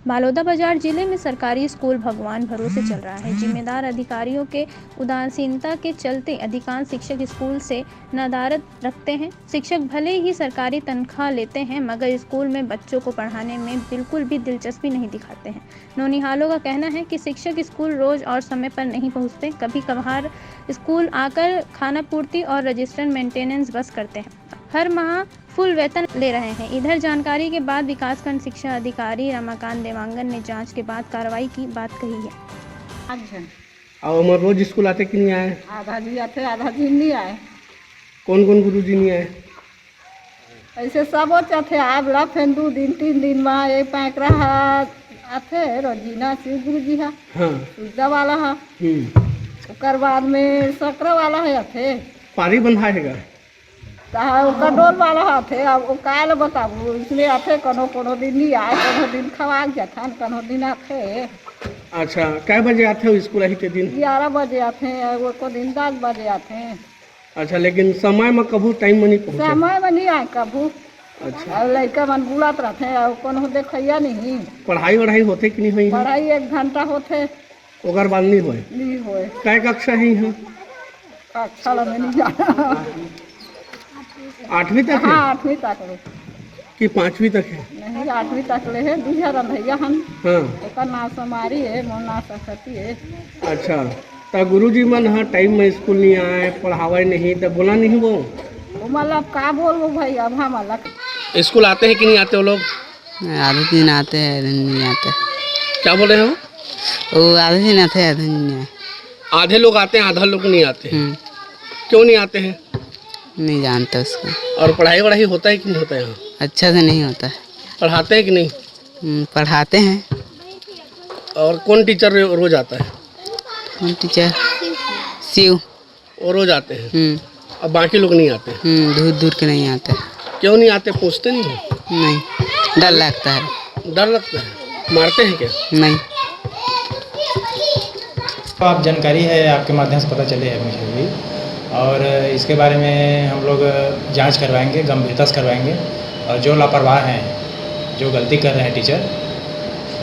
बालोदाबाजार जिले में सरकारी स्कूल भगवान भरोसे चल रहा है। जिम्मेदार अधिकारियों के उदासीनता के चलते अधिकांश शिक्षक स्कूल से नदारद रखते हैं। शिक्षक भले ही सरकारी तनख्वाह लेते हैं मगर स्कूल में बच्चों को पढ़ाने में बिल्कुल भी दिलचस्पी नहीं दिखाते हैं। नौनिहालों का कहना है कि शिक्षक स्कूल रोज और समय पर नहीं पहुंचते। कभी कभार स्कूल आकर खाना पूर्ति और रजिस्टर मेंटेनेंस बस करते हैं। हर माह फुल वेतन ले रहे हैं। इधर जानकारी के बाद विकासखंड शिक्षा अधिकारी रमाकांत देवांगन ने जांच के बाद कार्रवाई की बात कही है। और हमारे रोज स्कूल आते कि नहीं आए? आधा जी आते आधा जी नहीं आए। कौन कौन गुरु जी नहीं आए? ऐसे सब आते आबला फिर 2 दिन 3 दिन में एक पैक रहा आते रोजीना शिव गुरु जी है। हाँ सूजा वाला है। उसके बाद में सकरा वाला है आते पारी बंधा हैगा डोल वाला आते। अब वो काल बताबू इसलिए आते कोनो दिन नहीं आए, कोनो दिन खवा जाथन, कोनो दिन आते। अच्छा कै बजे आते हो स्कूल? के दिन 11 बजे आते, वो को दिन 10 बजे आते। अच्छा लेकिन समय में कभू टाइम में नहीं पहुँचे? समय में नहीं आए कभू। अच्छा लड़का मन बुलात रहते कोनो देखैया नहीं। पढ़ाई वढ़ाई होते कि नहीं हुई? पढ़ाई 1 घंटा होते ओकर बाद नहीं हुए? नहीं हुए। कै कक्षा ही हैं? कक्षा में नहीं जाना। 8वीं तक है? हाँ 8वीं तक ले कि 5वीं तक है? नहीं 8वीं तक ले है। दूसरा रंधैया हम हाँ एक नाम समारी है, मोना सरस्वती है। अच्छा तो गुरु जी मन हाँ टाइम में स्कूल नहीं आए, पढ़ावे नहीं तो बोला नहीं वो मतलब का बोलो भाई। अब हम अलग स्कूल आते हैं कि नहीं आते वो लोग? आधे दिन आते हैं आधे नहीं आते। क्या बोल रहे हो? वो आधे दिन आते हैं आधे नहीं आए। आधे लोग आते हैं आधा लोग नहीं आते हैं। क्यों नहीं आते हैं? नहीं जानते उसको। और पढ़ाई वढ़ाई होता है कि नहीं होता है यहाँ? अच्छा से नहीं होता है। पढ़ाते हैं कि नहीं? पढ़ाते हैं। और कौन टीचर रोज आता है? कौन टीचर? शिव। वो रोज आते हैं। अब बाकी लोग नहीं आते? दूर दूर के नहीं आते। क्यों नहीं आते? पूछते नहीं हो? नहीं, डर लगता है। डर लगता है? मारते हैं क्या? नहीं। तो आप जानकारी है आपके माध्यम से पता चले है मुझे भी, और इसके बारे में हम लोग जांच करवाएंगे, गंभीरता से करवाएंगे। और जो लापरवाह हैं, जो गलती कर रहे हैं टीचर,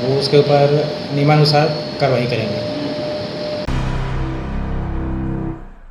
वो उसके ऊपर नियमानुसार कार्रवाई करेंगे।